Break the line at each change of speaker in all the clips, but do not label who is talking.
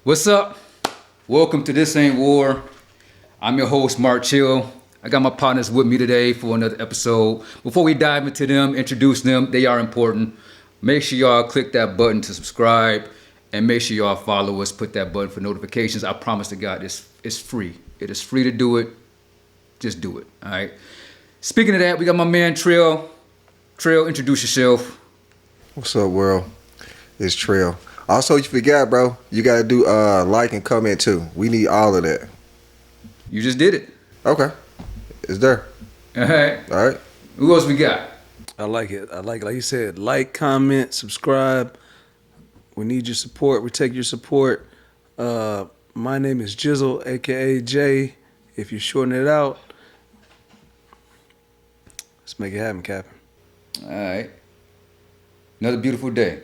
What's up? Welcome to This Ain't War. I'm your host, Mark Chill. I got my partners with me today for another episode. Before we dive into them, introduce them, they are important. Make sure y'all click that button to subscribe and make sure y'all follow us, put that button for notifications. I promise to God, it's free. It is free to do it. Just do it, all right? Speaking of that, we got my man, Trail. Trail, introduce yourself.
What's up, world? It's Trail. Also, you forgot, bro. You gotta do like and comment too. We need all of that.
You just did it.
Okay, it's there.
All right.
All right.
Who else we got?
I like it. Like you said, like, comment, subscribe. We need your support. We take your support. My name is Jizzle, aka Jay. If you shorten it out, let's make it happen, Captain.
All right. Another beautiful day.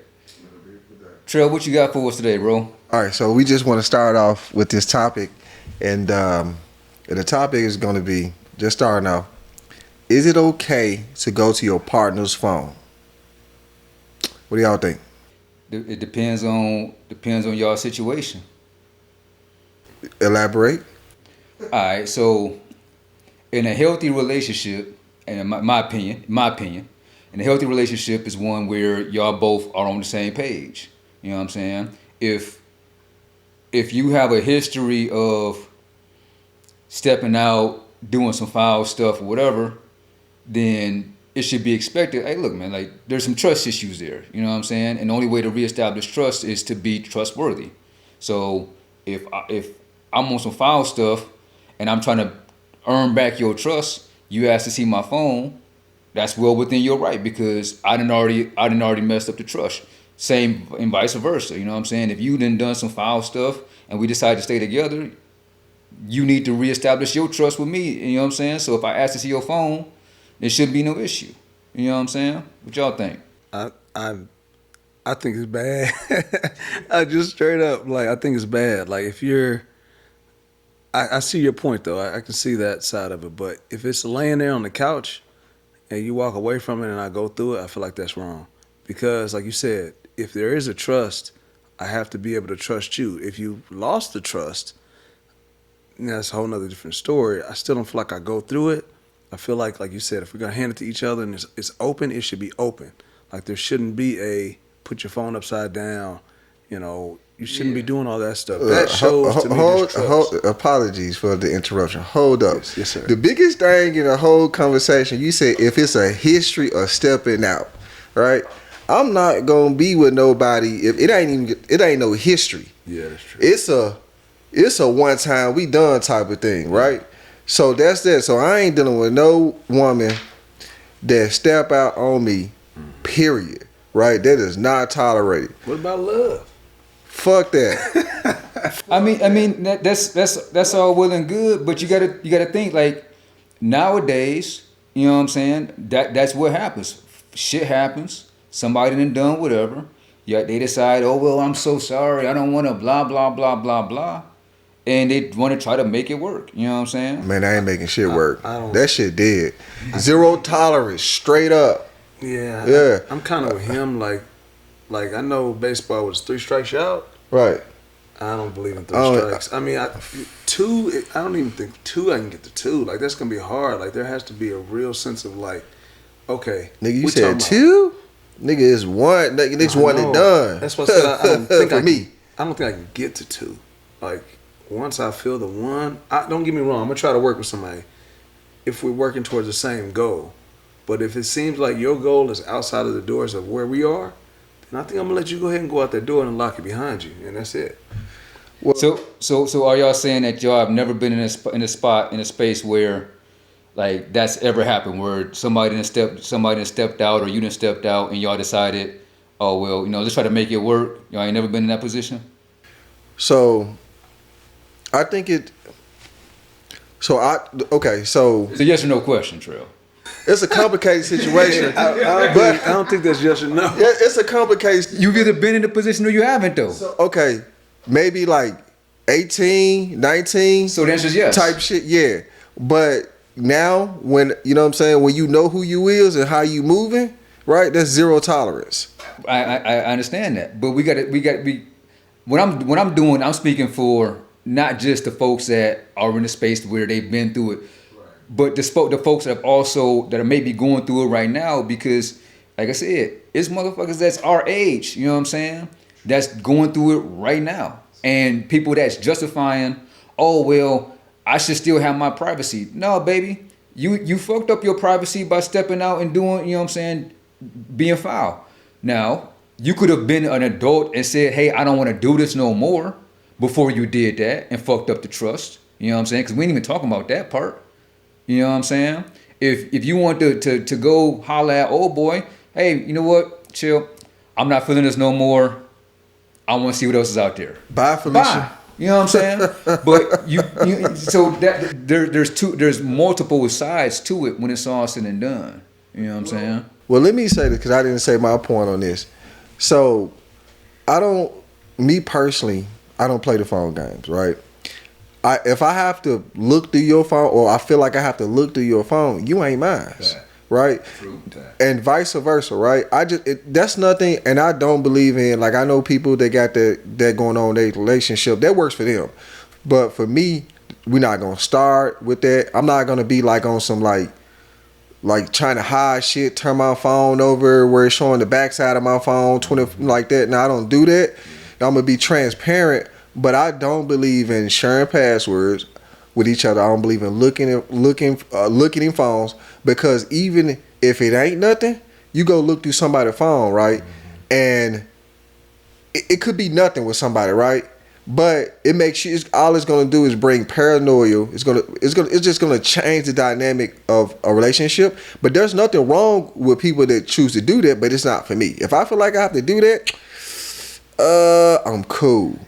Trail, what you got for us today, bro?
All right. So we just want to start off with this topic, and the topic is going to be just starting off. Is it okay to go to your partner's phone? What do y'all think?
It depends on y'all situation.
Elaborate.
All right, so in a healthy relationship, and in my opinion, in a healthy relationship is one where y'all both are on the same page. You know what I'm saying? If you have a history of stepping out, doing some foul stuff or whatever, then it should be expected. Hey, look, man, like there's some trust issues there. You know what I'm saying? And the only way to reestablish trust is to be trustworthy. So if I'm on some foul stuff and I'm trying to earn back your trust, you ask to see my phone, that's well within your right because I didn't already messed up the trust. Same and vice versa. You know what I'm saying? If you done some foul stuff and we decide to stay together, you need to reestablish your trust with me. You know what I'm saying? So if I ask to see your phone, there shouldn't be no issue. You know what I'm saying? What y'all think?
I think it's bad. I just straight up I think it's bad. Like if you're, I see your point though. I can see that side of it. But if it's laying there on the couch and you walk away from it and I go through it, I feel like that's wrong. Because like you said, if there is a trust, I have to be able to trust you. If you lost the trust, that's a whole nother different story. I still don't feel like I go through it. I feel like you said, if we're going to hand it to each other and it's open, it should be open. Like there shouldn't be a put your phone upside down. You know, you shouldn't be doing all that stuff. That shows to me trust.
Apologies for the interruption. Hold up.
Yes, sir.
The biggest thing in the whole conversation, you said if it's a history of stepping out, right? I'm not gonna be with nobody if it ain't no history.
Yeah, that's true.
It's a one time we done type of thing, right? So that's that. So I ain't dealing with no woman that step out on me, period. Right? That is not tolerated.
What about love?
Fuck that.
I mean that's all well and good, but you gotta think like nowadays, you know what I'm saying? That's what happens. Shit happens. Somebody done whatever. Yeah, they decide, oh well, I'm so sorry. I don't want to blah blah blah blah blah, and they want to try to make it work. You know what I'm saying?
Man, I ain't making shit work.
I don't.
That shit dead. Zero tolerance, straight up.
Yeah.
Yeah.
I'm kind of with him. Like I know baseball was 3 strikes you out.
Right.
I don't believe in 3 strikes. I mean, two. I don't even think 2. I can get to 2. Like that's gonna be hard. Like there has to be a real sense of like, okay,
Nigga, you said 2? Nigga, it's 1. Nigga, it's 1 and done.
That's what I said. I don't think
For me.
I don't think I can get to 2. Like once I feel the 1, don't get me wrong. I'm gonna try to work with somebody if we're working towards the same goal. But if it seems like your goal is outside of the doors of where we are, then I think I'm gonna let you go ahead and go out that door and lock it behind you, and that's it.
Well, so are y'all saying that y'all have never been in a space where like that's ever happened where somebody done stepped out or you done stepped out and y'all decided, oh well, you know, let's try to make it work. Y'all ain't never been in that position?
So I think it so
It's a yes or no question, Trail.
it's a complicated situation.
I don't think that's yes or no.
Yeah, it's a complicated.
You've either been in the position or you haven't though.
Okay, maybe like 18, 19.
So the answer is yes.
Type shit, yeah. But now, when you know what I'm saying, when you know who you is and how you moving, right? That's zero tolerance.
I understand that, but we got what I'm doing, I'm speaking for not just the folks that are in the space where they've been through it, but the folks that are maybe going through it right now. Because, like I said, it's motherfuckers that's our age. You know what I'm saying? That's going through it right now, and people that's justifying, oh well, I should still have my privacy. No, baby, you fucked up your privacy by stepping out and doing, you know what I'm saying, being foul. Now, you could have been an adult and said, hey, I don't want to do this no more before you did that and fucked up the trust. You know what I'm saying? Because we ain't even talking about that part. You know what I'm saying? If you want to go holler at old boy, hey, you know what? Chill. I'm not feeling this no more. I want to see what else is out there.
Bye, Felicia.
Bye. You know what I'm saying? But you so that there's multiple sides to it when it's all said and done. You know what I'm saying?
Well, let me say this because I didn't say my point on this. So, me personally, I don't play the phone games, right? If I have to look through your phone, or I feel like I have to look through your phone, you ain't mine, right?
True.
And vice versa, right? That's nothing, and I don't believe in, like, I know people that got that going on in their relationship, that works for them. But for me, we're not gonna start with that. I'm not gonna be like on some like trying to hide shit, turn my phone over where it's showing the backside of my phone, 20 like that. Now I don't do that. I'm gonna be transparent, but I don't believe in sharing passwords with each other. I don't believe in looking in phones, because even if it ain't nothing, you go look through somebody's phone, right? And it could be nothing with somebody, right? But it makes you, all it's gonna do is bring paranoia. It's just gonna change the dynamic of a relationship. But there's nothing wrong with people that choose to do that, but it's not for me. If I feel like I have to do that, I'm cool.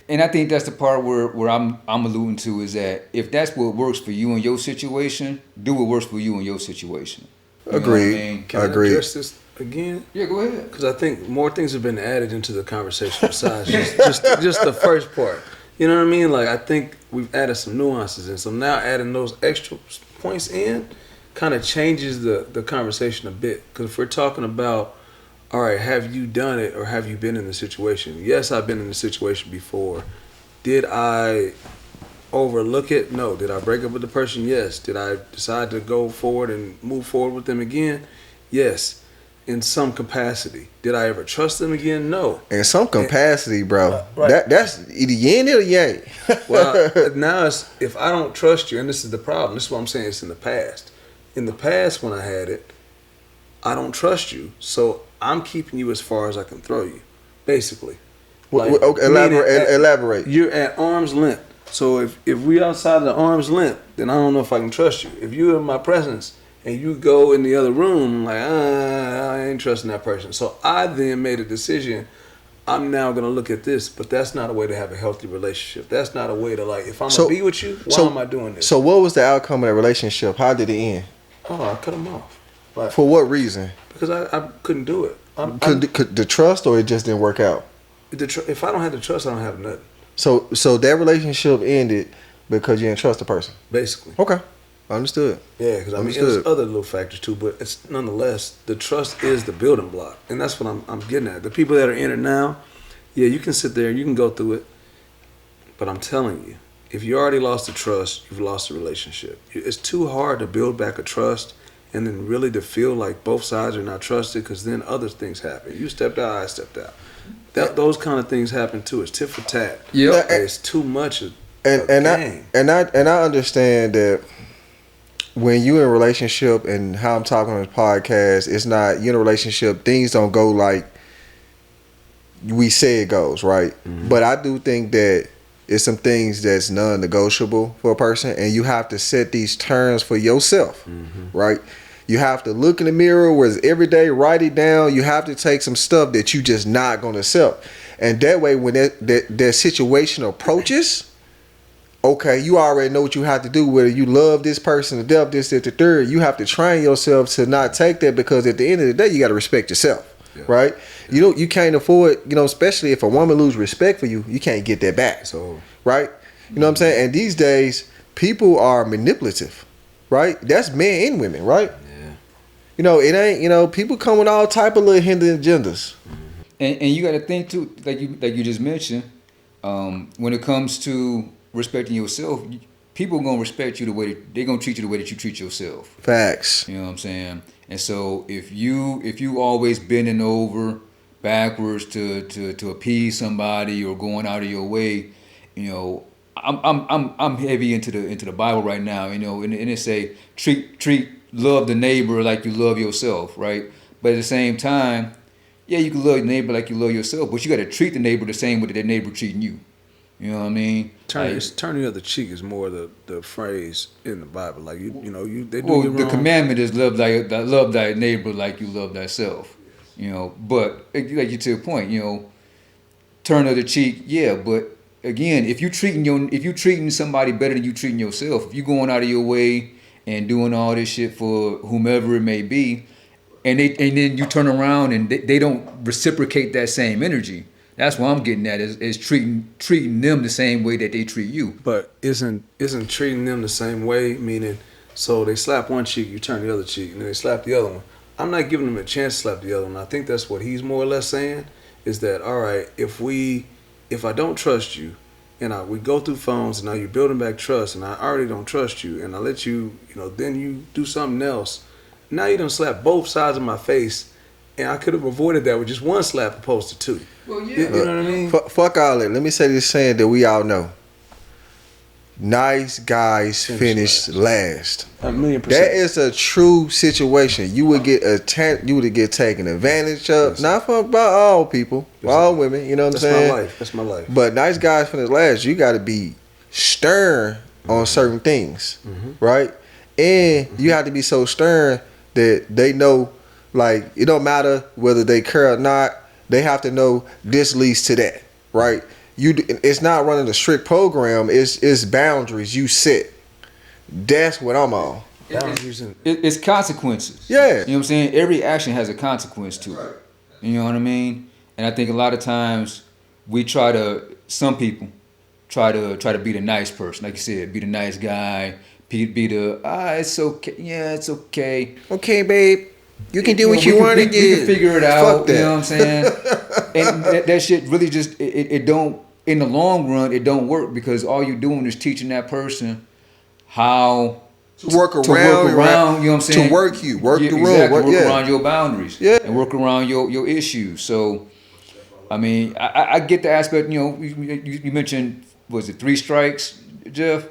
And I think that's the part where I'm alluding to, is that if that's what works for you in your situation, do what works for you in your situation. You
Agreed.
know what I mean?
Can I address this again?
Yeah, go ahead.
Because I think more things have been added into the conversation besides just the first part. You know what I mean? Like, I think we've added some nuances in. So now adding those extra points in kind of changes the conversation a bit. Because if we're talking about, all right, have you done it or have you been in the situation? Yes, I've been in the situation before. Did I overlook it? No. Did I break up with the person? Yes. Did I decide to go forward and move forward with them again? Yes. In some capacity. Did I ever trust them again? No.
In some capacity, bro.
Right.
That's either yin or yang.
Well, now it's, if I don't trust you, and this is the problem. This is what I'm saying. It's in the past. In the past, when I had it, I don't trust you, so I'm keeping you as far as I can throw you, basically. Like,
Okay, elaborate.
You're at arm's length. So if we outside the arm's length, then I don't know if I can trust you. If you're in my presence and you go in the other room, like, I ain't trusting that person. So I then made a decision. I'm now going to look at this, but that's not a way to have a healthy relationship. That's not a way to, like, if I'm going to be with you, why am I doing this?
So what was the outcome of that relationship? How did it end?
Oh, I cut him off. Like,
For what reason?
because I couldn't do it.
Could the trust, or it just didn't work out?
If I don't have the trust, I don't have nothing,
So that relationship ended because you didn't trust the person.
basically.
Okay, understood.
Yeah, because I mean,
Understood.
there's other little factors too, but it's nonetheless, the trust is the building block, and that's what I'm getting at. The people that are in it now, yeah, you can sit there and you can go through it, but I'm telling you, if you already lost the trust, you've lost the relationship. It's too hard to build back a trust and then really to feel like both sides are not trusted, because then other things happen. You stepped out, I stepped out. Those kind of things happen too. It's tit for tat.
Yeah.
It's too much of
And
game.
I understand that when you're in a relationship, and how I'm talking on this podcast, it's not, you're in a relationship, things don't go like we say it goes, right?
Mm-hmm.
But I do think that it's some things that's non-negotiable for a person, and you have to set these terms for yourself, right? You have to look in the mirror, whereas every day, write it down. You have to take some stuff that you just not gonna accept, and that way, when that situation approaches, okay, you already know what you have to do. Whether you love this person to death, this, that, the third, you have to train yourself to not take that, because at the end of the day, you got to respect yourself, right? Yeah. You can't afford, especially if a woman lose respect for you, you can't get that back.
So,
right? You know what I'm saying? And these days, people are manipulative, right? That's men and women, right?
yeah.
It ain't, people come with all type of little hidden agendas.
And you got to think too, like you just mentioned, when it comes to respecting yourself, people gonna respect you the way they're gonna treat you the way that you treat yourself.
Facts.
You know what I'm saying? And so if you always bending over backwards to appease somebody or going out of your way, you know, I'm heavy into the Bible right now, you know, and it say treat love the neighbor like you love yourself, right? But at the same time, yeah, you can love your neighbor like you love yourself, but you got to treat the neighbor the same way that neighbor treating you. You know what I mean?
Turn
Like,
the other cheek is more the phrase in the Bible. Like you know they do
well,
you
the
wrong.
commandment is love thy neighbor like you love thyself. You know, but like you to your point, you know, turn the other cheek, yeah. But again, if you treating somebody better than you treating yourself, if you going out of your way and doing all this shit for whomever it may be, and then you turn around and they don't reciprocate that same energy. That's what I'm getting at is treating them the same way that they treat you.
But isn't treating them the same way? Meaning, so they slap one cheek, you turn the other cheek, and then they slap the other one. I'm not giving them a chance to slap the other one. I think that's what he's more or less saying. Is that all right? If I don't trust you, and we go through phones, and now you're building back trust, and I already don't trust you, and I let you, then you do something else. Now you done slap both sides of my face, and I could have avoided that with just one slap opposed to two.
Well, yeah.
You know what I mean?
Fuck all that. Let me say this saying that we all know. Nice guys finish last.
1,000,000%.
That is a true situation. You would get taken advantage of.
Yes.
Not by all people, by all women. You know what I'm saying?
That's my life.
But nice guys finish last. You got to be stern on certain things, right? And you have to be so stern that they know, like, it don't matter whether they care or not. They have to know this leads to that, right? It's not running a strict program. It's boundaries you set. That's what I'm on.
It's consequences.
Yeah.
You know what I'm saying? Every action has a consequence to it. You know what I mean? And I think a lot of times some people try to be the nice person. Like you said, be the nice guy, be the, it's okay. Yeah, it's okay.
Okay, babe. You can do what you
we
want to
can-
do.
We can figure it out.
Fuck that.
You know what I'm saying? And that shit really just, it don't, in the long run, it don't work because all you're doing is teaching that person how
To work
to work around, you know what I'm saying?
To work the room.
Exactly, work
Yeah.
around your boundaries.
Yeah.
And work around your issues. So, I mean, I get the aspect, you know, you mentioned, was it 3 strikes, Jeff?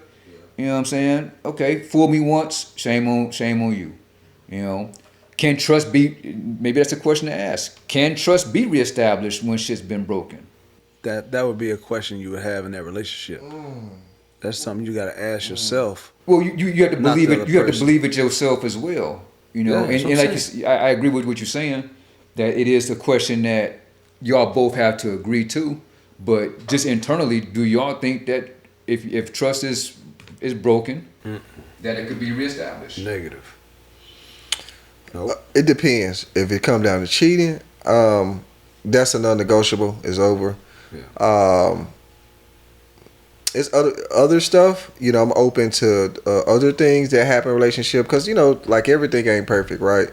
You know what I'm saying? Okay, fool me once, shame on you. You know? Can trust be, maybe that's a question to ask. Can trust be reestablished when shit's been broken?
That would be a question you would have in that relationship. That's something you got to ask yourself.
Well, you have to
Not
believe
the
it.
other
You have to
person.
believe it yourself as well. You know,
Yeah, that's
and
what
like
I'm
I agree with what you're saying, that it is a question that y'all both have to agree to. But just internally, do y'all think that if trust is broken, that it could be reestablished?
Negative. Nope.
It depends. If it come down to cheating, that's a non-negotiable. It's over.
Yeah.
It's other stuff. You know, I'm open to other things that happen in a relationship because, you know, like everything ain't perfect, right?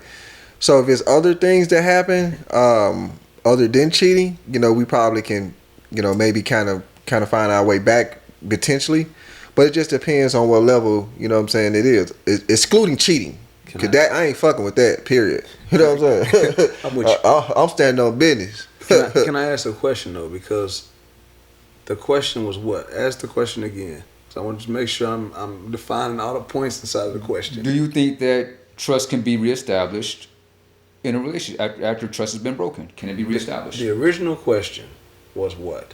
So if it's other things that happen other than cheating, you know, we probably can, you know, maybe kind of find our way back potentially. But it just depends on what level, you know what I'm saying, it is. Excluding cheating. Cause I ain't fucking with that, period. You know what I'm saying?
I'm with you.
I'm standing on business.
Can I ask a question though? Because the question was what? Ask the question again. So I want to make sure I'm defining all the points inside of the question.
Do you think that trust can be reestablished in a relationship after trust has been broken? Can it be reestablished?
The original question was what?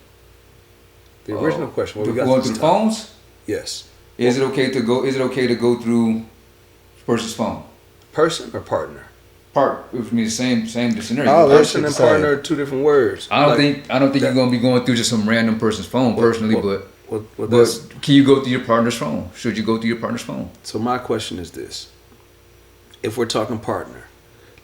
The original question. What we got
Going
this
through the
time.
phones?
Yes.
Is it okay to go through person's phone?
Person or partner?
With me the same scenario.
Oh, that's
Person and
the same.
partner are two different words.
I don't think
that-
you're gonna be going through just some random person's phone personally, but
that's,
can you go through your partner's phone? Should you go through your partner's phone?
so my question is this: if we're talking partner,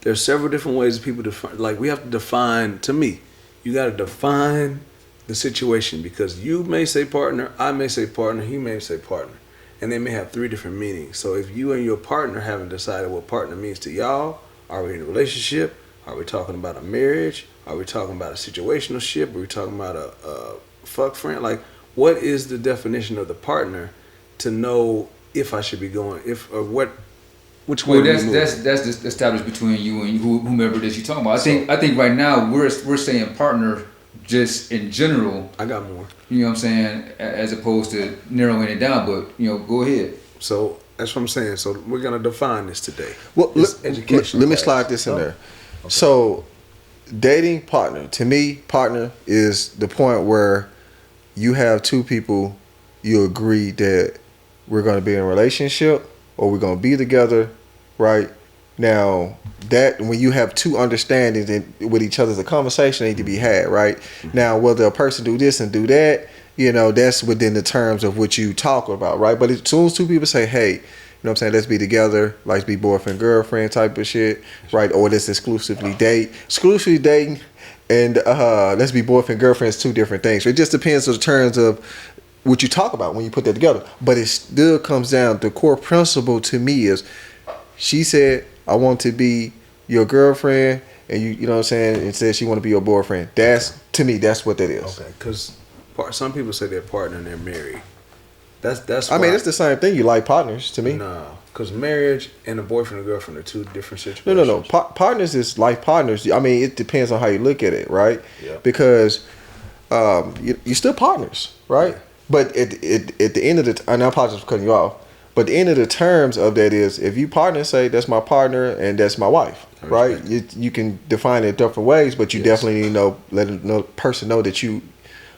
there's several different ways that people define. Like we have to define. To me, you got to define the situation because you may say partner, I may say partner, he may say partner, and they may have 3 different meanings. So if you and your partner haven't decided what partner means to y'all, are we in a relationship? Are we talking about a marriage? Are we talking about a situational ship? Are we talking about a fuck friend? Like, what is the definition of the partner to know if I should be going, if or what, which way?
Well,
we
that's
move?
that's just established between you and whomever it is you're talking about. I think right now we're saying partner just in general.
I got more.
You know what I'm saying, as opposed to narrowing it down. But go ahead.
So that's what I'm saying. So we're gonna define this today.
Well,
This
let
education
me
class.
slide this in
Oh,
there.
okay.
So, dating partner, to me, partner is the point where you have two people, you agree that we're going to be in a relationship or we're going to be together, right? Now, that when you have two understandings with each other, the conversation need to be had, right? Now, whether a person do this and do that, that's within the terms of what you talk about, right? But as soon as two people say, hey, what I'm saying, let's be together, let's be boyfriend, girlfriend type of shit, right? Or let's exclusively date. Exclusively dating and let's be boyfriend, girlfriend is two different things. So it just depends on the terms of what you talk about when you put that together. But it still comes down, the core principle to me is, she said, I want to be your girlfriend, and you know what I'm saying, and said she want to be your boyfriend. That's, to me, that's what that is.
Okay, because some people say they're partner and they're married. That's.
I mean,
why-
it's the same thing. You like partners to me.
No, because marriage and a boyfriend or girlfriend are two different situations.
No. Partners is life partners. I mean, it depends on how you look at it, right?
Yeah.
Because you're still partners, right?
Yeah.
But at the end of the, and I apologize for cutting you off, but the end of the terms of that is, if you partner, say that's my partner and that's my wife,
I
right?
respect
You can define it different ways, but you
Yes.
definitely let the person know that you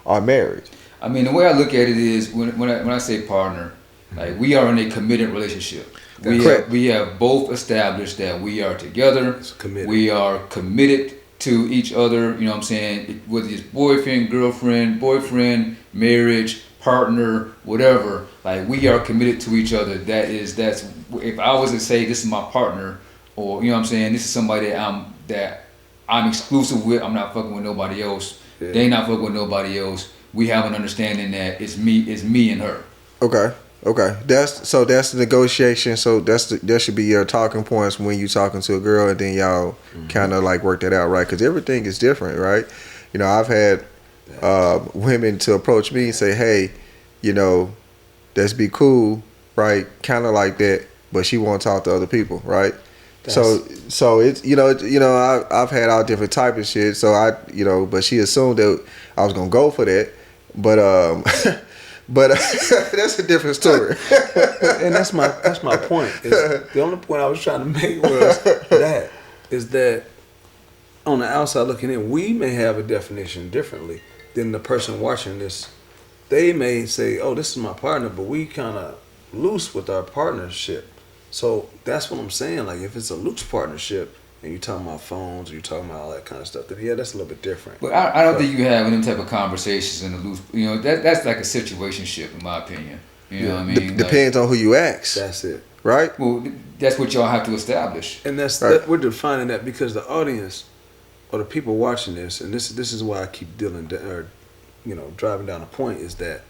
are married.
I mean, the way I look at it is when I say partner, like, we are in a committed relationship.
Correct.
We have both established that we are together.
It's committed.
We are committed to each other. You know what I'm saying? Whether it's boyfriend, girlfriend, marriage, partner, whatever. Like, we are committed to each other. That's if I was to say this is my partner, or you know what I'm saying, this is somebody that I'm exclusive with. I'm not fucking with nobody else.
Yeah.
They not fucking with nobody else. We have an understanding that it's me and her.
Okay. That's the negotiation. So that should be your talking points when you talking to a girl, and then y'all kind of like work that out, right? Because everything is different, right? I've had women to approach me and say, hey, let's be cool, right? Kind of like that, but she won't talk to other people, right? So it's I've had all different type of shit. So but she assumed that I was gonna go for that, but but that's a different story.
And that's my point. The only point I was trying to make was that on the outside looking in, we may have a definition differently than the person watching this. They may say, "Oh, this is my partner," but we kind of loose with our partnership. So that's what I'm saying. Like, if it's a loose partnership and you're talking about phones or you're talking about all that kind of stuff, then yeah, that's a little bit different.
But I don't think you have any type of conversations in the loose. That's like a situationship, in my opinion. You know what I mean?
Depends on who you ask,
That's it.
right?
Well, that's what y'all have to establish.
And that's
Right.
we're defining that because the audience or the people watching this, and this is why I keep driving down the point, is that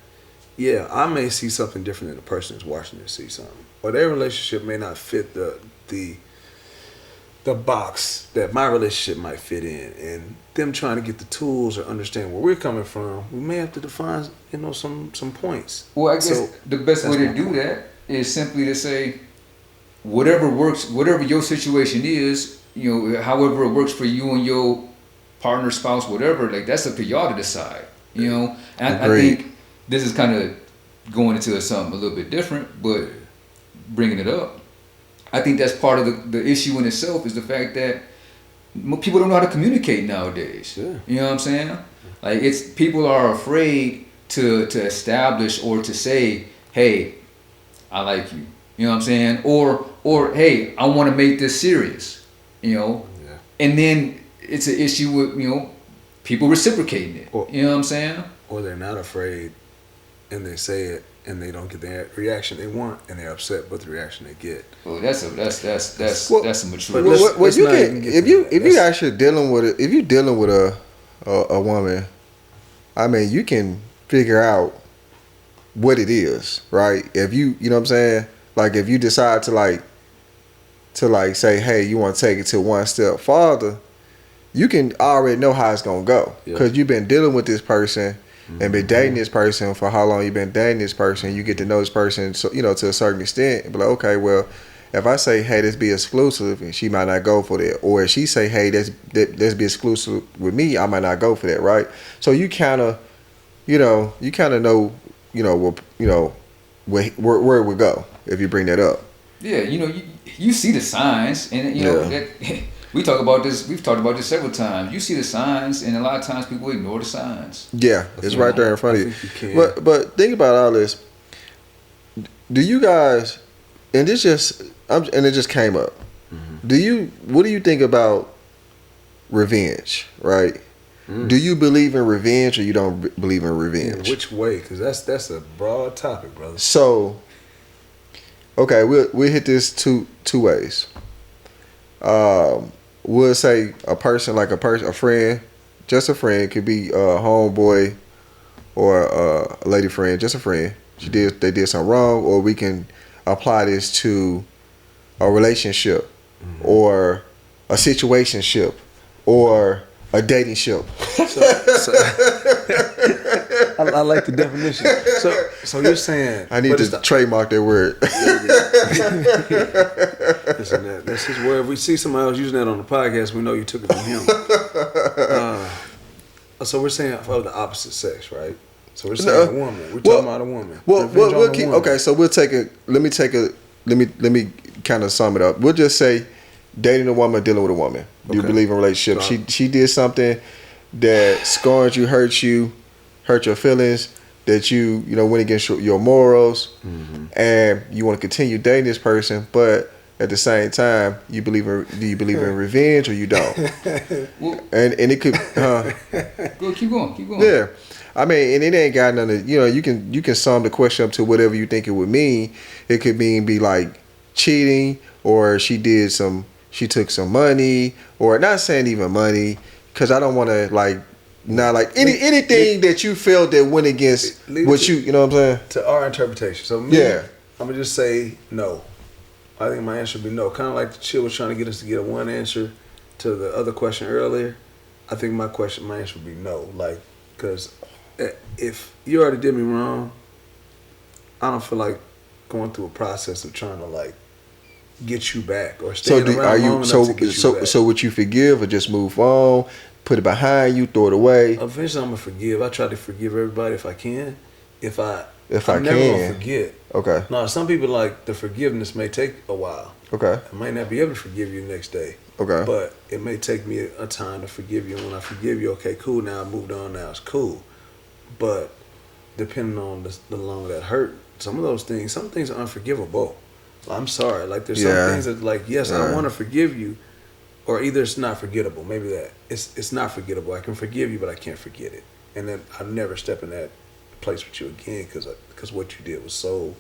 yeah, I may see something different than the person who's watching this see something, or their relationship may not fit the box that my relationship might fit in, and them trying to get the tools or understand where we're coming from, we may have to define some points.
Well, I guess
So,
the best way
that's
to
my
do
point.
that is simply to say, whatever works, whatever your situation is, however it works for you and your partner, spouse, whatever, like, that's up to y'all to decide. And I
Agreed.
think this is kind of going into something a little bit different, but bringing it up, I think that's part of the issue in itself, is the fact that people don't know how to communicate nowadays.
Yeah.
You know what I'm saying? Like, people are afraid to establish or to say, hey, I like you. You know what I'm saying? Or hey, I want to make this serious.
Yeah.
And then it's an issue with people reciprocating it.
Or-
You know what I'm saying?
Or they're not afraid and they say it and they don't get the reaction they want and they're upset with the reaction they get.
Well, that's a
Well,
mature.
but let's-
Well,
let's
you
not even
can
get
if
to
you
that.
if you
That's-
actually dealing with it, if you're dealing with a woman, I mean, you can figure out what it is, right? If you know what I'm saying, like, if you decide to say, hey, you want to take it to one step farther, you can already know how it's gonna go
Yeah.
because you've been dealing with this person and been dating this person for how long you've been dating this person. You get to know this person, so to a certain extent. And be like, okay, well, if I say, hey, let's be exclusive, and she might not go for that, or if she say, hey, let's be exclusive with me, I might not go for that, right? So you kind of, know, where it would go if you bring that up.
Yeah, you see the signs, and that, we've talked about this several times. You see the signs, and a lot of times people ignore the signs.
Yeah, it's right there in front of you.
think you can.
But think about all this. Do you guys? And this it just came up. What do you think about revenge? Right? Do you believe in revenge or you don't believe in revenge?
In which way? Because that's a broad topic, brother.
So, okay, we'll hit this two ways. We'll say a friend, just a friend, could be a homeboy or a lady friend, just a friend. They did something wrong, or we can apply this to a relationship or a situationship or a dating ship.
I like the definition. So you're saying
I need to trademark that word.
Listen, that's his word. If we see somebody else using that on the podcast, we know you took it from him. So we're saying of the opposite sex, right? So we're saying a woman. We're talking about a woman.
We'll keep. Okay, so we'll take it. Let me kind of sum it up. We'll just say dating a woman, dealing with a woman. Do you believe in relationships? She did something that scarred you, hurt your feelings, that you went against your morals, and you want to continue dating this person, but at the same time, do you believe in revenge or you don't? and it could,
Go, keep going.
Yeah, I mean, and it ain't got nothing. You can sum the question up to whatever you think it would mean. It could be like cheating, or she took some money, or not saying even money, because I don't want to anything that you felt that went against what you know what I'm saying?
To our interpretation. So I'm gonna just say no. I think my answer would be no. Kind of like the chill was trying to get us to get a one answer to the other question earlier. I think my answer would be no. Like, because if you already did me wrong, I don't feel like going through a process of trying to get you back or stay around long enough to get you back.
So would you forgive or just move on, put it behind you, throw it away?
Eventually, I'm gonna forgive. I try to forgive everybody if I can.
I'm
never gonna forget.
Okay.
Now, some people the forgiveness may take a while.
Okay.
I might not be able to forgive you the next day.
Okay.
But it may take me a time to forgive you. And when I forgive you, okay, cool. Now I moved on. Now it's cool. But depending on the long that hurt, some things are unforgivable. I'm sorry. There's some things that yes, I want to forgive you, or either it's not forgettable. Maybe that it's not forgettable. I can forgive you, but I can't forget it. And then I'll never step in that place with you again because what you did was so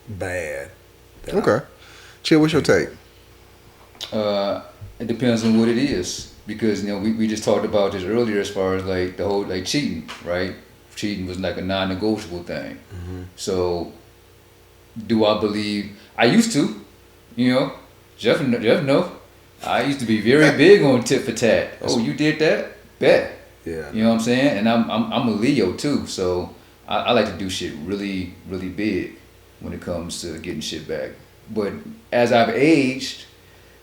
bad.
Okay. Chill, what's your take?
It depends on what it is, because we just talked about this earlier as far as the whole cheating, right? Cheating was a non-negotiable thing. So do I believe? I used to, Jeff know. I used to be very big on tit for tat. Oh, you did that? Bet.
Yeah.
You know what I'm saying? And I'm a Leo too, so I like to do shit really, really big when it comes to getting shit back. But as I've aged,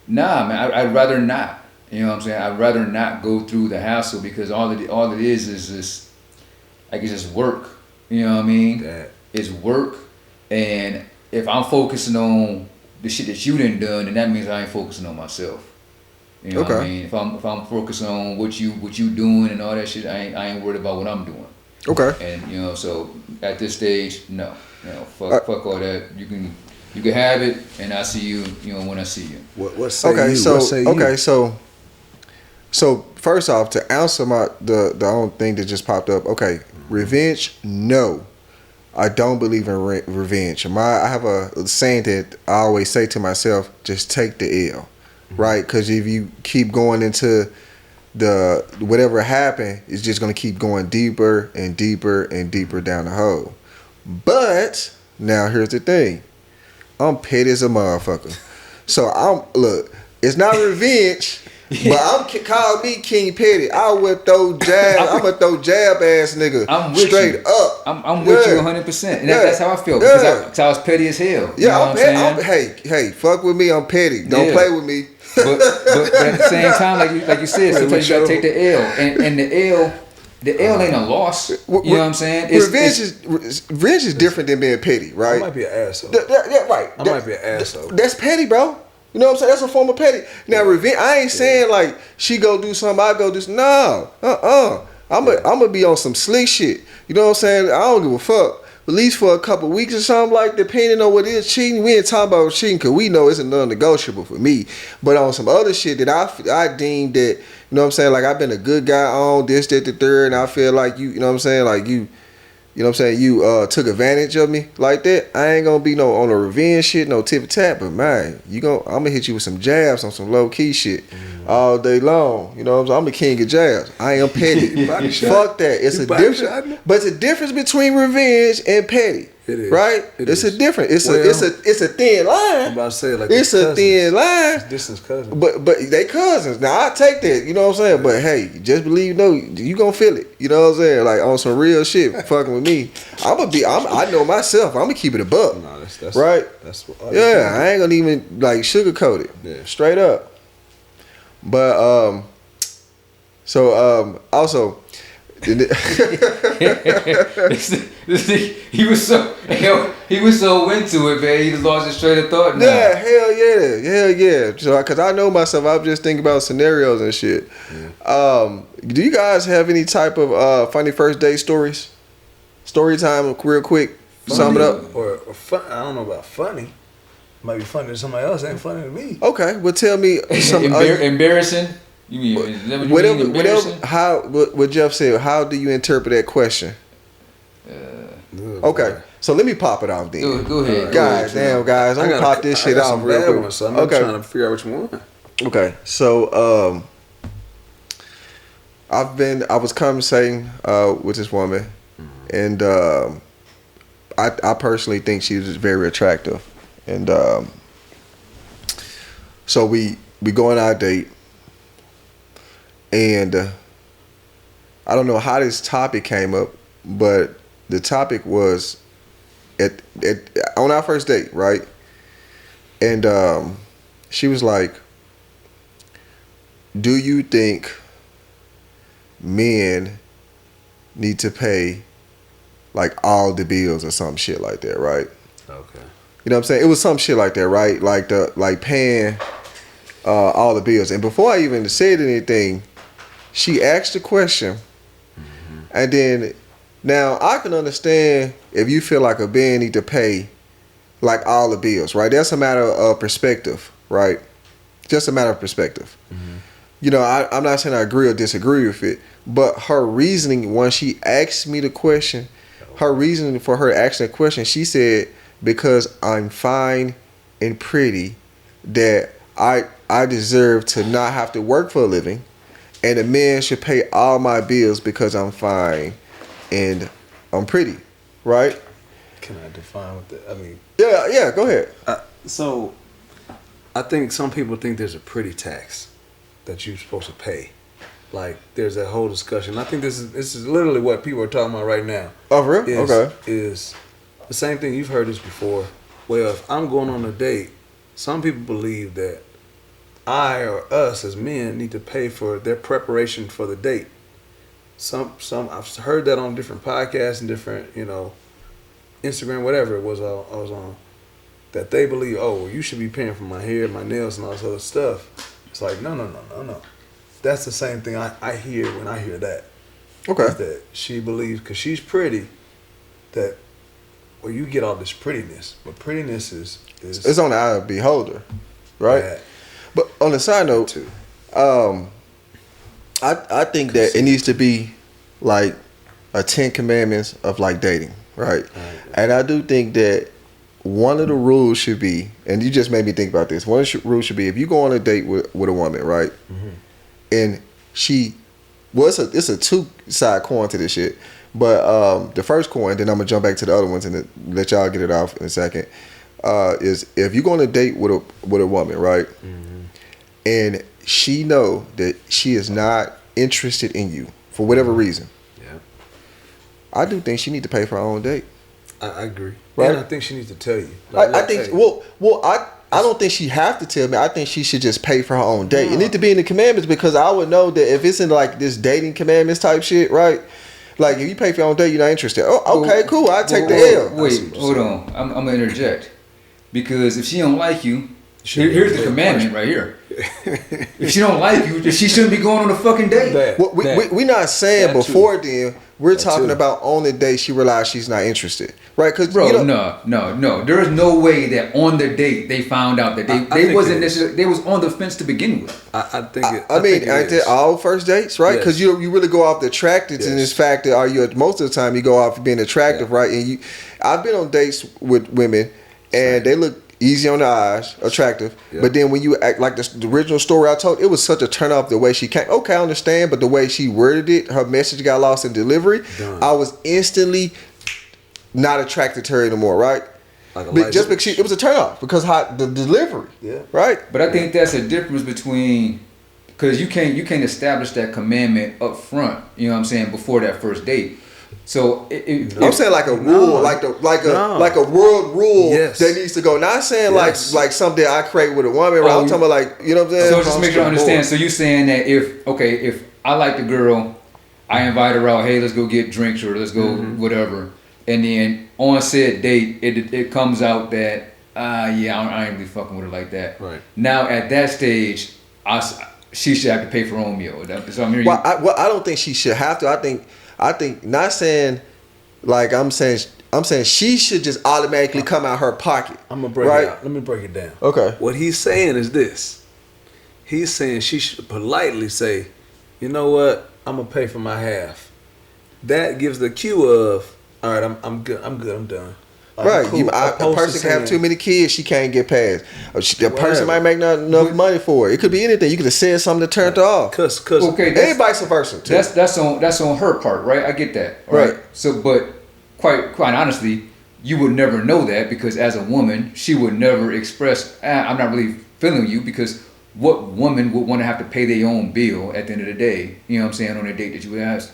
nah, man, I'd rather not. You know what I'm saying? I'd rather not go through the hassle, because all it is just it's just work. You know what I mean?
That.
It's work, and if I'm focusing on the shit that you done done, then that means I ain't focusing on myself. You know what I mean? If I'm focusing on what you doing and all that shit, I ain't worried about what I'm doing.
Okay.
And so at this stage, no, fuck all that. You can have it, and I see you, when I see you.
What say you?
So first off, to answer the only thing that just popped up. Okay, revenge, no. I don't believe in revenge. I have a saying that I always say to myself: just take the L. Right, because if you keep going into the whatever happened, it's just gonna keep going deeper and deeper and deeper down the hole. But now here's the thing: I'm petty as a motherfucker. So look. It's not revenge, But call me King Petty. I would throw jab. I'm gonna throw jab ass nigga
I'm with
straight
you.
up.
I'm with you 100%, and that's how I feel because I was petty as hell. You
Yeah,
know what I'm saying?
hey, fuck with me. I'm petty. Don't play with me.
but at the same time, like you said, sometimes you gotta take the L, and the L ain't a loss. You know what I'm saying?
Revenge is different than being petty, right?
I might be an asshole.
Yeah, right.
I might be an asshole.
That's petty, bro. You know what I'm saying? That's a form of petty. Now, revenge. I ain't saying like she go do something, I go do something. No, I'm gonna be on some slick shit. You know what I'm saying? I don't give a fuck. At least for a couple weeks or something, like depending on what it is cheating. We ain't talking about cheating because we know it's a non-negotiable for me. But on some other shit that I deem that, you know what I'm saying, like I've been a good guy on this, that, the third, and I feel like you know what I'm saying, like you know what I'm saying, you took advantage of me like that. I ain't gonna be no on a revenge shit, no tip tap, but man, I'm gonna hit you with some jabs on some low key shit all day long. You know what I'm saying? I'm the king of jabs. I am petty. Fuck that. It's a difference, but it's a difference between revenge and petty.
It is.
Right? It's a difference. It's a thin line.
I'm about to say like
it's a thin line.
It's distance cousins.
But they cousins. Now I take that, you know what I'm saying? But hey, just believe you gonna feel it. You know what I'm saying? Like on some real shit, fucking with me. I know myself. I'm gonna keep it a buck.
No, that's
right.
That's
Yeah, I ain't gonna even like sugarcoat it.
Yeah. Straight
Straight up. But also
he was so into it, man. He just lost his train of thought now.
Yeah, hell yeah. So, cause I know myself, I'm just thinking about scenarios and shit. Yeah. Do you guys have any type of funny first date stories? Story time, real quick.
Funny,
sum it up.
Or fun. I don't know about funny. Might be funny to somebody else. Ain't funny to me.
Okay, well, tell me some
embarrassing. You mean is that what you mean, embarrassing?
What Jeff said. How do you interpret that question? Okay, so let me pop it off then.
Go ahead.
Guys, guys, I'm gonna pop this shit off real quick.
One, so I'm trying to figure out which one.
Okay, so I was conversating with this woman, and I personally think she was very attractive, and so we go on our date, and I don't know how this topic came up, but the topic was on our first date, right? And she was like, "Do you think men need to pay like all the bills or some shit like that, right?"
Okay.
You know what I'm saying? It was some shit like that, right? Like paying all the bills. And before I even said anything, she asked the question, and then now I can understand if you feel like a man need to pay like all the bills, right? That's a matter of perspective, right? Just a matter of perspective. You know, I'm not saying I agree or disagree with it, but her reasoning when she asked me the question, her reasoning for her asking the question, she said, because I'm fine and pretty, that I deserve to not have to work for a living, and a man should pay all my bills because I'm fine and I'm pretty, right?
Can I define what I mean?
Yeah, go ahead.
So, I think some people think there's a pretty tax that you're supposed to pay. Like, there's that whole discussion. I think this is literally what people are talking about right now.
Oh, for real? Okay.
Is the same thing. You've heard this before. Well, if I'm going on a date, some people believe that I or us as men need to pay for their preparation for the date. Some I've heard that on different podcasts and different, Instagram, whatever it was I was on, that they believe, oh, well, you should be paying for my hair, my nails, and all this other stuff. It's like, no. That's the same thing I hear when I hear that.
Okay.
Is that she believes, because she's pretty, that, well, you get all this prettiness. But prettiness is
it's on the eye of the beholder, right?
bad.
But on the side note, I think that it needs to be like a 10 commandments of like dating, right? And I do think that one of the rules should be, and you just made me think about this, one of the rules should be, if you go on a date with a woman, right? And it's a two-side coin to this shit. But the first coin, then I'm going to jump back to the other ones and let y'all get it off in a second, is if you go on a date with a woman, right? And she know that she is not interested in you for whatever reason,
Yeah,
I do think she need to pay for her own date.
I agree.
Right.
And I think she needs to tell you.
I
Like,
think.
hey,
Well, I don't think she have to tell me. I think she should just pay for her own date. It need to be in the commandments because I would know that if it's in like this dating commandments type shit, right? Like if you pay for your own date, you're not interested. Oh, okay, cool. I take the L.
Wait, hold on. I'm gonna interject because if she don't like you, here's the commandment right here. If she don't like you, then she shouldn't be going on a fucking date.
that,
Well, we not saying
That
before then. We're talking
too.
about on the day she realized she's not interested, right? Because
Bro, no. There is no way that on the date they found out that
I
they
think
wasn't
it is.
necessarily they was on the fence to begin with.
I think it.
I mean,
think it
ain't
is.
that all first dates, right?
Yes.
Because you really go off the attracted in
Yes.
this fact that most of the time you go off being attractive, right? And I've been on dates with women, and they look easy on the eyes, attractive.
Yeah.
But then when you act like the original story I told, it was such a turn off the way she came. Okay, I understand, but the way she worded it, her message got lost in delivery.
Done.
I was instantly not attracted to her anymore, right?
Like a
But
light
just
switch.
because it was a turn off because the delivery,
Yeah.
right?
But I think that's a difference between because you can't establish that commandment up front. You know what I'm saying before that first date. So
I'm saying like a rule, like a world rule
Yes.
that needs to go. Not saying
Yes.
like something I create with a woman. Right?
Oh,
I'm talking about like you know what I'm saying.
So just make sure I understand. So you saying that if I like the girl, I invite her out. Hey, let's go get drinks or let's go whatever. And then on said date, it comes out that I ain't really fucking with her like that.
Right.
Now at that stage, she should have to pay for her own meal. So I'm hearing you.
I don't think she should have to. I think not saying like I'm saying she should just automatically come out her pocket.
I'm gonna break
right?
it out. Let me break it down.
Okay.
What he's saying is this. He's saying she should politely say, "You know what? I'm gonna pay for my half." That gives the cue of, "All right, I'm good. I'm done." Like,
Right,
cool.
a
Opposed to
person can have
saying-
too many kids, she can't get past. A person
Whatever.
might make not enough money for it. It could be anything. You could have said something to turn her off.
Cause
Okay,
And vice versa too.
That's on her part, right? I get that,
Right.
So, but quite honestly, you would never know that because as a woman, she would never express, "I'm not really feeling you," because what woman would want to have to pay their own bill at the end of the day? You know what I'm saying on a date that you ask,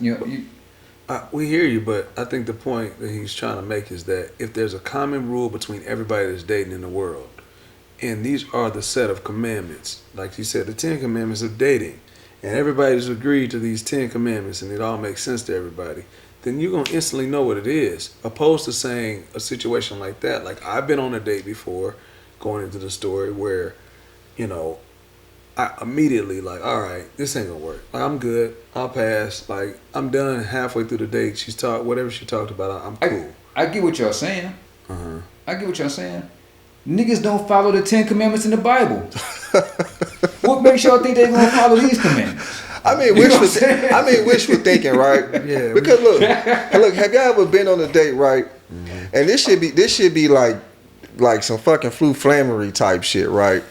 we hear you, but I think the point that he's trying to make is that if there's a common rule between everybody that's dating in the world, and these are the set of commandments, like you said, the 10 commandments of dating, and everybody's agreed to these 10 commandments and it all makes sense to everybody, then you're going to instantly know what it is. Opposed to saying a situation like that, like I've been on a date before, going into the story where, I immediately like, all right, this ain't gonna work. Like, I'm good. I'll pass. Like, I'm done halfway through the date. Whatever she talked about, I'm cool.
I get what y'all saying.
Uh-huh.
I get what y'all saying. Niggas don't follow the 10 commandments in the Bible. What makes y'all think they're gonna follow these commandments?
I mean, wishful thinking, right?
Yeah,
Because look, have y'all ever been on a date, right? And this should be like some fucking flu flammery type shit, right?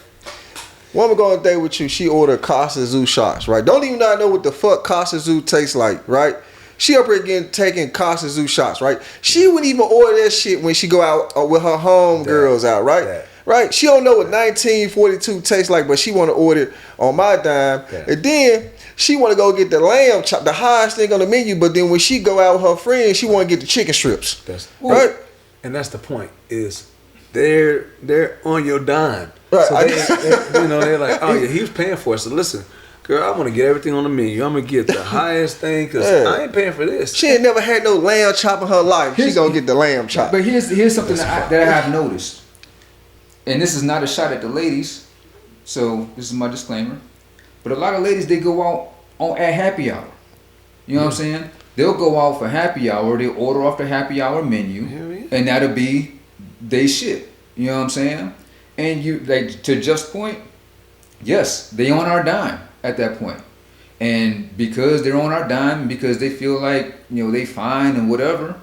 Woman go on a date with you, she ordered Casa Zoo shots, right? Don't even know what the fuck Casa Zoo tastes like, right? She up here taking Casa Zoo shots, right? She wouldn't even order that shit when she go out with her home girls out, right?
That.
Right? She don't know what 1942 tastes like, but she want to order it on my dime.
That.
And then she want to go get the lamb chop, the highest thing on the menu, but then when she go out with her friends, she want to get the chicken strips. Right?
And that's the point. Is they're on your dime.
Right.
So they're like, oh yeah, he was paying for it. So listen, girl, I want to get everything on the menu. I'm gonna get the highest thing because
Yeah.
I ain't paying for this.
She ain't never had no lamb chop in her life. She gonna get the lamb chop.
But here's something that I have noticed, and this is not a shot at the ladies, so this is my disclaimer. But a lot of ladies, they go out at happy hour. You know what I'm saying? They'll go out for happy hour. They order off the happy hour menu, and that'll be they shit. You know what I'm saying? And you like to just point. Yes, they on our dime at that point. And because they're on our dime, because they feel like, they fine and whatever,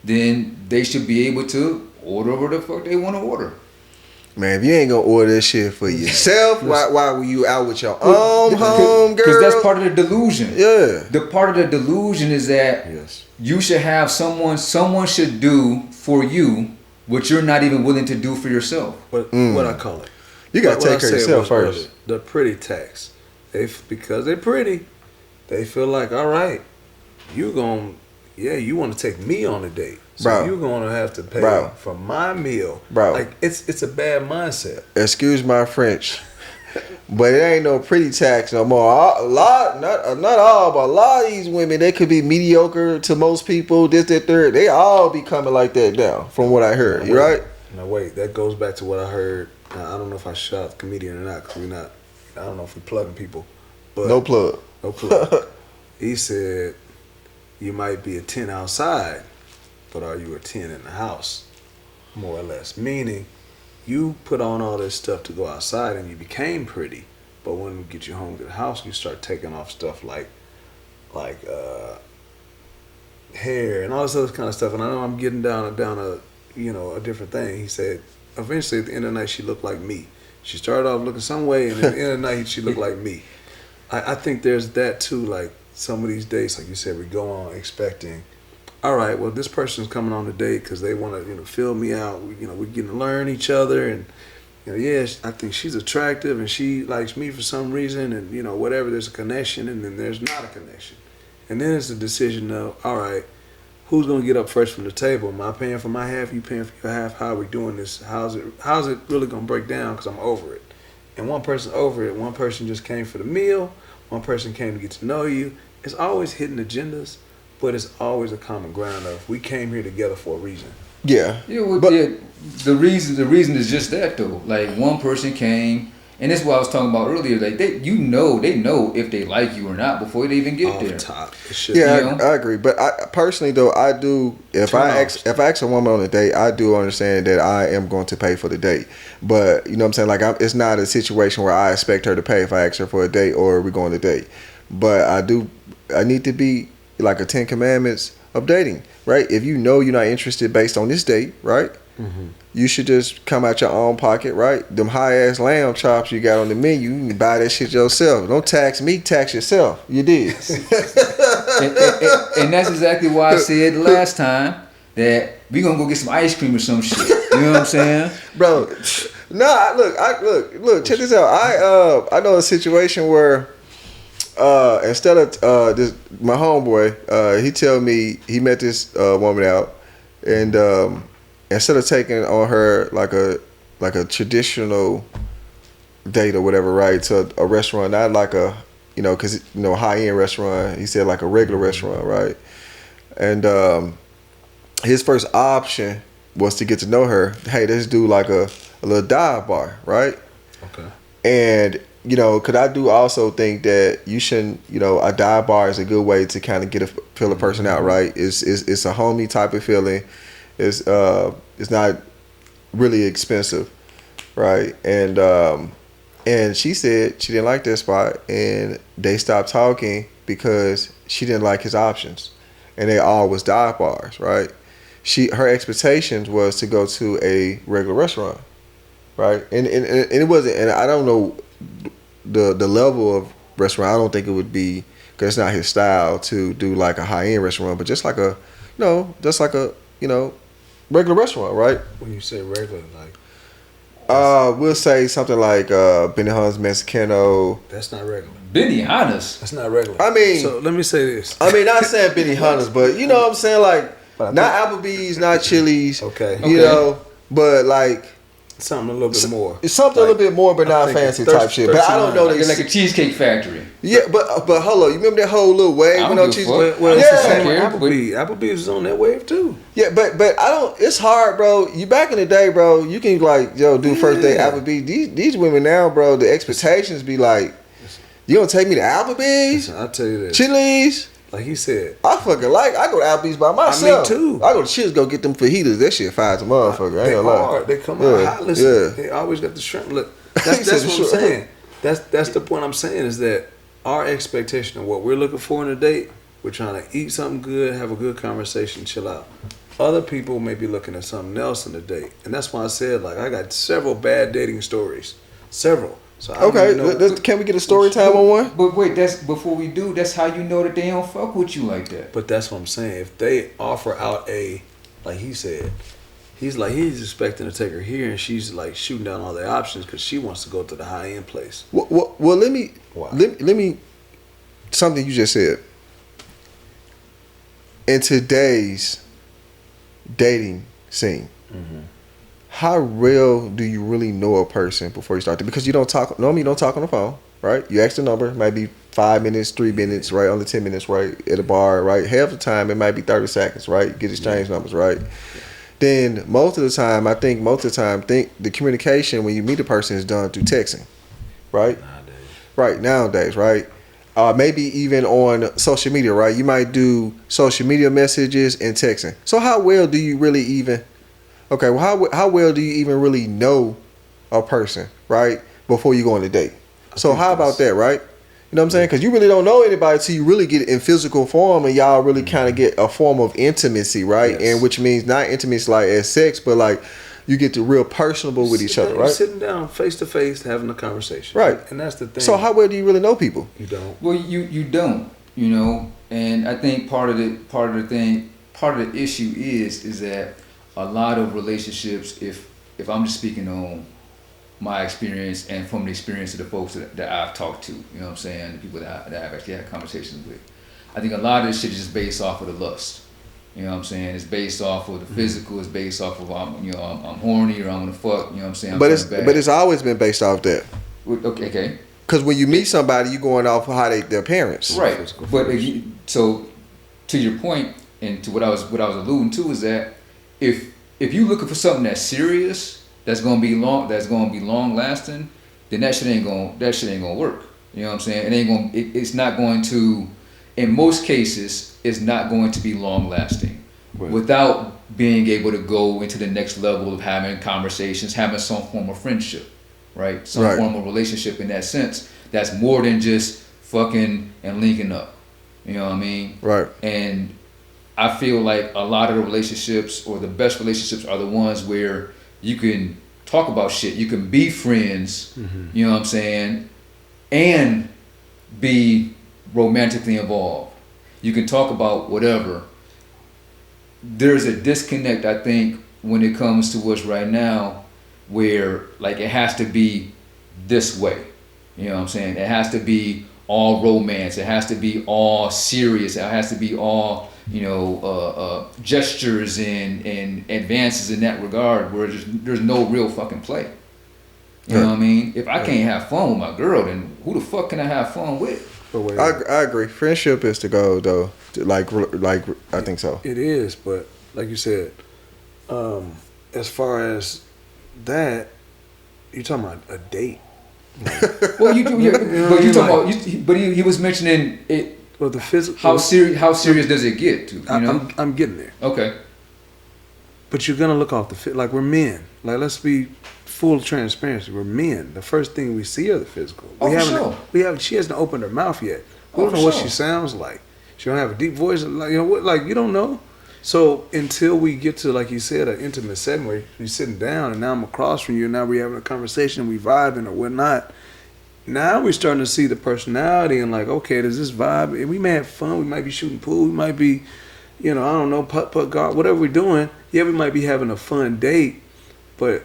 then they should be able to order whatever the fuck they want to order.
Man, if you ain't gonna order that shit for yourself, why were you out with your own home girl?
Because that's part of the delusion.
Yeah.
The part of the delusion is that you should have someone should do for you what you're not even willing to do for yourself.
What I call it.
You gotta
What I
take care of
said
yourself
was
first.
earlier, the pretty tax. Because they're pretty, they feel like, all right, you want to take me on a date, so
Bro.
you're gonna have to pay
Bro.
for my meal,
Bro.
Like it's a bad mindset.
Excuse my French, but it ain't no pretty tax no more. Not all, but a lot of these women, they could be mediocre to most people. This, that, third, they all be coming like that now, from what I heard. You right?
Now wait, that goes back to what I heard. Now, I don't know if I shot the comedian or not, because I don't know if we're plugging people, but
No plug.
no plug. He said, you might be a 10 outside, but are you a 10 in the house? More or less. Meaning, you put on all this stuff to go outside and you became pretty, but when we get you home to the house, you start taking off stuff like hair and all this other kind of stuff. And I know I'm getting down a different thing. He said, eventually at the end of the night, she looked like me. She started off looking some way, and at the end of the night, she looked like me. I think there's that too. Like some of these dates, like you said, we go on expecting, all right, well, this person's coming on the date because they want to, fill me out. We're getting to learn each other, and I think she's attractive, and she likes me for some reason, and whatever. There's a connection, and then there's not a connection, and then it's a decision of, all right, who's gonna get up first from the table? Am I paying for my half? You paying for your half? How are we doing this? How's it really gonna break down? Because I'm over it. And one person over it. One person just came for the meal. One person came to get to know you. It's always hidden agendas, but it's always a common ground of, we came here together for a reason.
Yeah.
The reason is just that though. Like one person came, and that's what I was talking about earlier. Like they know if they like you or not before they even get
Off
there.
top. It should
Yeah,
be.
I agree. But I personally though, I do. If I ask a woman on a date, I do understand that I am going to pay for the date. But you know what I'm saying? Like it's not a situation where I expect her to pay if I ask her for a date or we're going to date. But I need to be like a 10 commandments of dating, right? If you know you're not interested based on this date, right?
Mm-hmm.
You should just come out your own pocket, right? Them high ass lamb chops you got on the menu, you can buy that shit yourself. Don't tax me, tax yourself. You did.
and that's exactly why I said last time that we gonna go get some ice cream or some shit. You know what I'm saying,
Bro? Look. Check this out. I know a situation where instead of this, my homeboy, he tell me he met this woman out, and instead of taking on her like a traditional date or whatever, right, to a restaurant, not like a because high end restaurant. He said like a regular restaurant, right? And his first option was to get to know her. Hey, let's do like a little dive bar, right?
Okay.
And because I do also think that you shouldn't, a dive bar is a good way to kind of feel a person out, right? It's a homey type of feeling. It's not really expensive, right? And she said she didn't like that spot, and they stopped talking because she didn't like his options, and they all was dive bars, right? Her expectations was to go to a regular restaurant, right? And it wasn't, and I don't know the level of restaurant. I don't think it would be, because it's not his style to do like a high end restaurant, but just like a regular restaurant, right?
When you say regular, like
we'll say something like Benihana's Mexicano.
that's not regular.
Benihana's?
That's not regular.
I mean,
so let me say this.
I mean, not saying Benihana's, but you know what I'm saying, like not Applebee's, not Chili's.
Okay.
You know, but like
something a little bit more.
it's something a little bit more, but not fancy type shit. But I don't know.
Like a Cheesecake Factory.
Yeah, but hold on. You remember that whole little wave?
I don't give a
cheese?
fuck.
Well,
yeah.
it's the same with
Yeah,
Applebee's. Applebee's is on that wave too.
Yeah, but I don't. It's hard, bro. You back in the day, bro. You can like do first day Applebee's. These women now, bro. The expectations be like, you gonna take me to Applebee's?
Listen, I'll tell you this.
Chili's?
Like he said,
I fucking like. I go to Applebee's by myself.
Me too.
I go to Chili's, go get them fajitas. That shit fire as a motherfucker. I
they
ain't gonna lie.
hard. They come out hot. Listen,
Yeah.
they always got the shrimp. Look,
He
that's
said
what
the
I'm
shrimp.
saying. That's the point I'm saying is that our expectation of what we're looking for in a date, we're trying to eat something good, have a good conversation, chill out. Other people may be looking at something else in a date, and that's why I said like I got several bad dating stories, several. So I don't
Okay,
even know-
can we get a story time on one?
But wait, before we do, that's how you know that they don't fuck with you like that.
But that's what I'm saying. If they offer out like he said, He's expecting to take her here, and she's like shooting down all the options because she wants to go to the high end place.
Well,
Wow.
let me something you just said. In today's dating scene, how real do you really know a person before you start to? Because normally you don't talk on the phone, right? You ask the number, it might be 5 minutes, 3 minutes, right? Only 10 minutes, right? At a bar, right? Half the time it might be 30 seconds, right? Get exchange numbers, right? Then most of the time, the communication when you meet a person is done through texting, right? Nowadays, right? Maybe even on social media, right? You might do social media messages and texting. So how well do you really even? Okay, well, how well do you even really know a person, right? Before you go on a date. So how about that, right? You know what I'm saying? Because you really don't know anybody until you really get in physical form, and y'all really kind of get a form of intimacy, right?
Yes.
And which means not intimacy like as sex, but like you get to real personable with each other, right?
Sitting down face to face, having a conversation,
Right.
And that's the thing.
So how well do you really know people?
you don't?
Well, you don't, you know, and I think part of the issue is that a lot of relationships, if I'm just speaking on my experience and from the experience of the folks that I've talked to, you know what I'm saying, the people that I've actually had conversations with, I think a lot of this shit is just based off of the lust. You know what I'm saying? It's based off of the physical. It's based off of I'm horny or I'm gonna fuck. You know what I'm saying?
But it's always been based off that.
Okay.
Because when you meet somebody, you going off of how their appearance.
Right. But so to your point and to what I was alluding to is that if you looking for something that's serious, that's gonna be long lasting, then that shit ain't gonna work. You know what I'm saying? It's not going to, in most cases, it's not going to be long lasting.
Right.
Without being able to go into the next level of having conversations, having some form of friendship, right? Some
Right.
form of relationship in that sense. That's more than just fucking and linking up. You know what I mean?
Right.
And I feel like a lot of the relationships or the best relationships are the ones where you can talk about shit. You can be friends, you know what I'm saying, and be romantically involved. You can talk about whatever. There's a disconnect, I think, when it comes to us right now, where like it has to be this way. You know what I'm saying? It has to be all romance. It has to be all serious. It has to be all, gestures and advances in that regard, where there's no real fucking play. You know what I mean? If I can't have fun with my girl, then who the fuck can I have fun with?
I agree. Friendship is the goal, though. Like I think so.
It is, but like you said, as far as that, you're talking about a date.
Well, but he was mentioning it.
Well, the physical.
How serious does it get to? You know?
I'm getting there.
Okay.
But you're gonna look off the fit. Like we're men. Like let's be full transparency. We're men. The first thing we see are the physical. She hasn't opened her mouth yet. We don't know what she sounds like. She don't have a deep voice. Like you don't know. So until we get to, like you said, an intimate setting where you're sitting down and now I'm across from you and now we're having a conversation, we vibing or whatnot. Now we're starting to see the personality and like, okay, there's this vibe. And we may have fun. We might be shooting pool. We might be, I don't know, putt, golf, whatever we're doing. Yeah, we might be having a fun date. But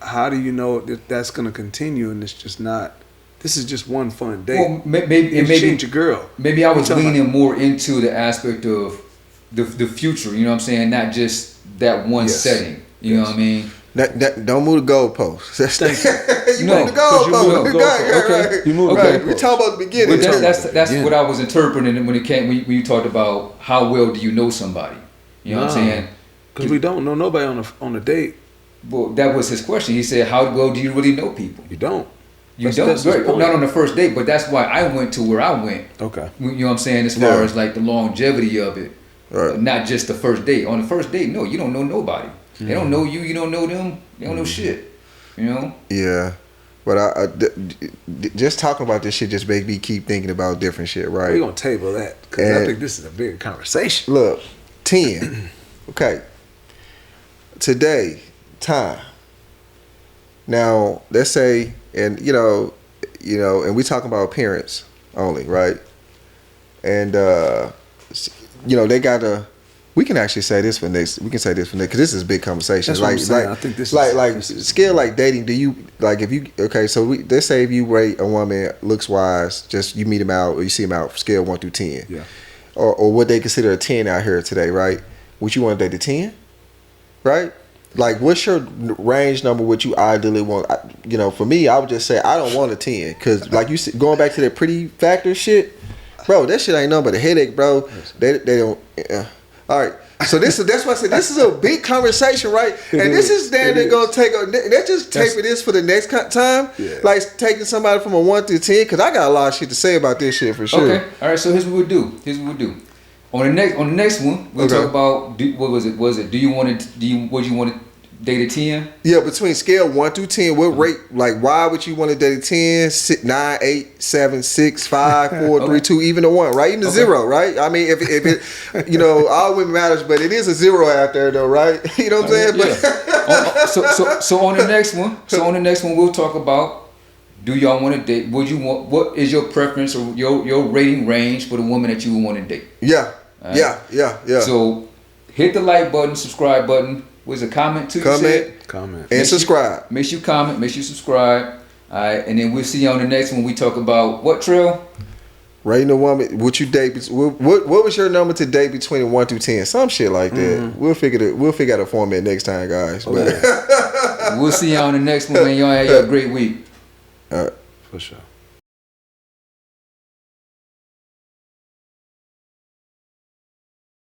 how do you know that that's going to continue and it's just not, this is just one fun date.
Well, maybe
change your girl.
Maybe I was leaning more into the aspect of the future, you know what I'm saying? Not just that one setting, you know what I mean?
That don't move the goalposts. You
No,
move the goalposts.
Okay.
You move
Okay.
the
We talk about the beginning.
But that's what I was interpreting when you talked about how well do you know somebody. You know what I'm saying?
Because we don't know nobody on a date.
Well, that was his question. He said, how well do you really know people?
You don't.
You
That's
don't.
his point.
Not on the first date, but that's why I went to where I went.
Okay.
You know what I'm saying? As far as like the longevity of it.
Right.
Not just the first date. On the first date, no, you don't know nobody. They don't know you. You don't know them. They don't know shit. You know.
Yeah, but just talking about this shit just make me keep thinking about different shit. Right.
We're gonna table that because I think this is a big conversation.
Look, 10. Okay. Today, time. Now, let's say, and and we talking about appearance only, right? And they gotta. We can actually say this for next. We can say this for next because this is a big conversation.
That's what I'm saying. I think this is
scale like dating. Do you like if you So let's say if you rate a woman looks wise, just you meet him out or you see him out scale 1 through 10,
Yeah.
or what they consider a 10 out here today, right? Would you want to date a 10, right? Like, what's your range number? What you ideally want? For me, I would just say I don't want a 10 because, like you said, going back to that pretty factor shit, bro, that shit ain't nothing but a headache, bro. They don't. All right, so that's why I said this is a big conversation, right? And this is damn near gonna take a. Let's just taper this for the next time.
Yeah.
Like taking somebody from a 1 through 10, because I got a lot of shit to say about this shit for sure.
Okay. All right. So here's what we'll do. On the next one, we'll talk about what was it? Do you want to date a 10?
Yeah, between scale 1 through 10, what rate? Like, why would you want to date a 10, 9, 8, 7, 6, 5, 4, 3, 2, even a 1, right? Even a 0, right? I mean, if it, all women matters, but it is a 0 out there, though, right? You know what I'm saying?
Yeah. So on the next one, we'll talk about: do y'all want to date? What is your preference or your rating range for the woman that you would want to date?
Yeah,
Right.
yeah.
So hit the like button, subscribe button. Was a comment too?
Comment.
And subscribe.
Make sure you comment. Make sure you subscribe. All right, and then we'll see you on the next one. We talk about what, Trill?
Rating a woman. Would you date? What was your number to date between 1 through 10? Some shit like that. We'll figure out a format next time, guys.
We'll see you on the next one, man. Y'all have a great week.
All right.
For sure.